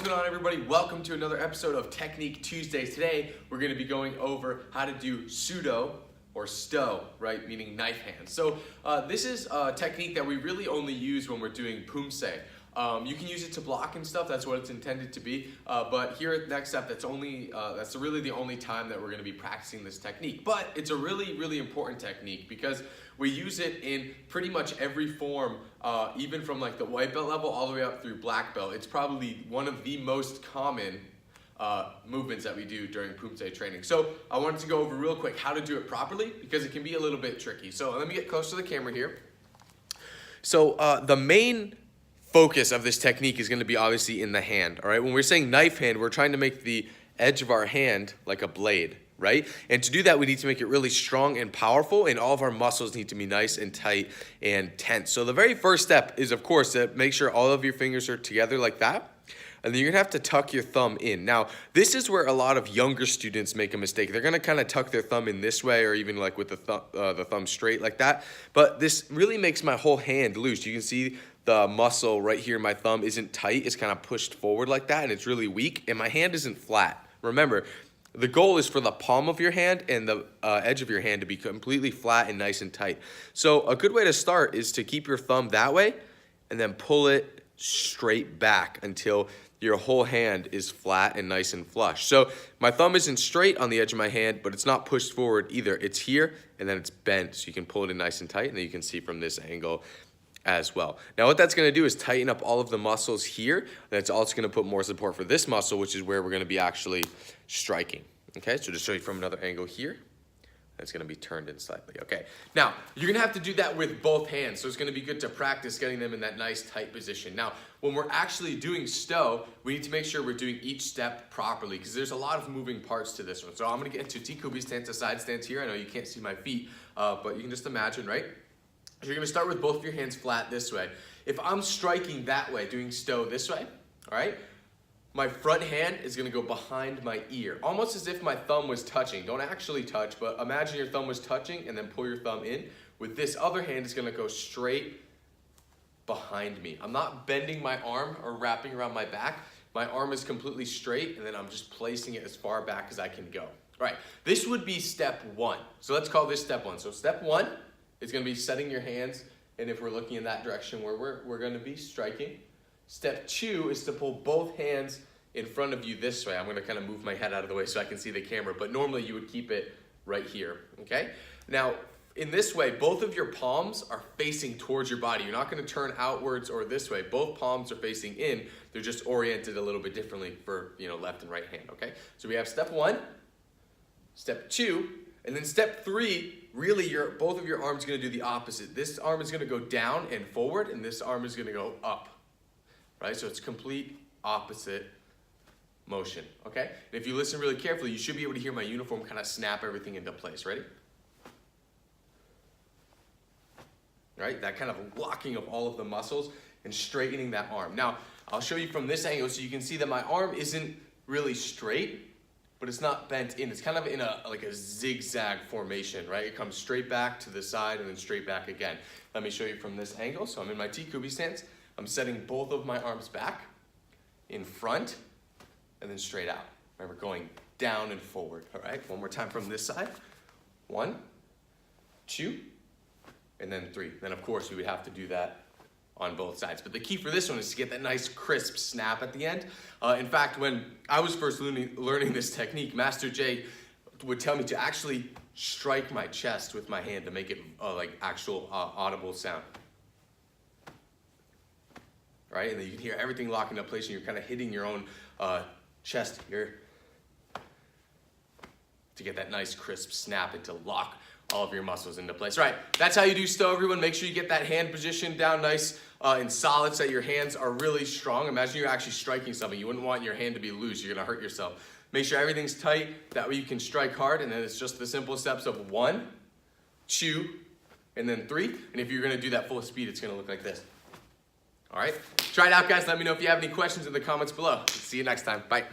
going on, everybody? Welcome to another episode of Technique Tuesdays. Today, we're going to be going over how to do Soodo or stow, right? Meaning knife hand. So this is a technique that we really only use when we're doing poomsae. You can use it to block and stuff. That's what it's intended to be. But here at Next Step, that's really the only time that we're going to be practicing this technique. But it's a really, really important technique because we use it in pretty much every form, even from like the white belt level all the way up through black belt. It's probably one of the most common movements that we do during poomsae training. So I wanted to go over real quick how to do it properly because it can be a little bit tricky. So let me get close to the camera here. So the main focus of this technique is going to be obviously in the hand. All right, when we're saying knife hand, we're trying to make the edge of our hand like a blade, right? And to do that, we need to make it really strong and powerful, and all of our muscles need to be nice and tight and tense. So the very first step is, of course, to make sure all of your fingers are together like that. And then you're gonna have to tuck your thumb in. Now, this is where a lot of younger students make a mistake. They're gonna kind of tuck their thumb in this way, or even like with the thumb straight like that. But this really makes my whole hand loose. You can see the muscle right here, my thumb isn't tight. It's kind of pushed forward like that, and it's really weak, and my hand isn't flat. Remember, the goal is for the palm of your hand and the edge of your hand to be completely flat and nice and tight. So a good way to start is to keep your thumb that way and then pull it straight back until your whole hand is flat and nice and flush. So my thumb isn't straight on the edge of my hand, but it's not pushed forward either. It's here, and then it's bent, so you can pull it in nice and tight, and then you can see from this angle as well. Now what that's going to do is tighten up all of the muscles here. That's also going to put more support for this muscle, which is where we're going to be actually striking. Okay, so just show you from another angle here. That's going to be turned in slightly. Okay, now you're going to have to do that with both hands, so it's going to be good to practice getting them in that nice tight position. Now when we're actually doing stow, we need to make sure we're doing each step properly because there's a lot of moving parts to this one. So I'm going to get into T-kubi stance, a side stance here. I know you can't see my feet, but you can just imagine, right? So you're going to start with both of your hands flat this way. If I'm striking that way, doing stow this way, all right, my front hand is going to go behind my ear, almost as if my thumb was touching. Don't actually touch, but imagine your thumb was touching and then pull your thumb in. With this other hand, it's going to go straight behind me. I'm not bending my arm or wrapping around my back. My arm is completely straight, and then I'm just placing it as far back as I can go. All right, this would be step one. So let's call this step one. So step one is going to be setting your hands, and if we're looking in that direction where we're going to be striking. Step two is to pull both hands in front of you this way. I'm going to kind of move my head out of the way so I can see the camera, but normally you would keep it right here, okay? Now, in this way, both of your palms are facing towards your body. You're not going to turn outwards or this way. Both palms are facing in. They're just oriented a little bit differently for, left and right hand, okay? So we have step one, step two, and then step three, really both of your arms are going to do the opposite. This arm is going to go down and forward, and this arm is going to go up, right? So it's complete opposite motion, okay? And if you listen really carefully, you should be able to hear my uniform kind of snap everything into place. Ready? Right? That kind of locking of all of the muscles and straightening that arm. Now, I'll show you from this angle so you can see that my arm isn't really straight, but it's not bent in. It's kind of in like a zigzag formation, right? It comes straight back to the side and then straight back again. Let me show you from this angle. So I'm in my T-kubi stance. I'm setting both of my arms back, in front, and then straight out. Remember, going down and forward, all right? One more time from this side. 1, 2, and then 3. Then, of course, we would have to do that on both sides. But the key for this one is to get that nice crisp snap at the end. In fact, when I was first learning this technique, Master Jay would tell me to actually strike my chest with my hand to make it like actual audible sound. Right? And then you can hear everything locking up place, and you're kind of hitting your own chest here to get that nice crisp snap and to lock all of your muscles into place. Right, that's how you do stow, everyone. Make sure you get that hand position down nice and solid so that your hands are really strong. Imagine you're actually striking something. You wouldn't want your hand to be loose. You're going to hurt yourself. Make sure everything's tight. That way you can strike hard, and then it's just the simple steps of 1, 2, and then 3. And if you're going to do that full speed, it's going to look like this. All right, try it out, guys. Let me know if you have any questions in the comments below. See you next time. Bye.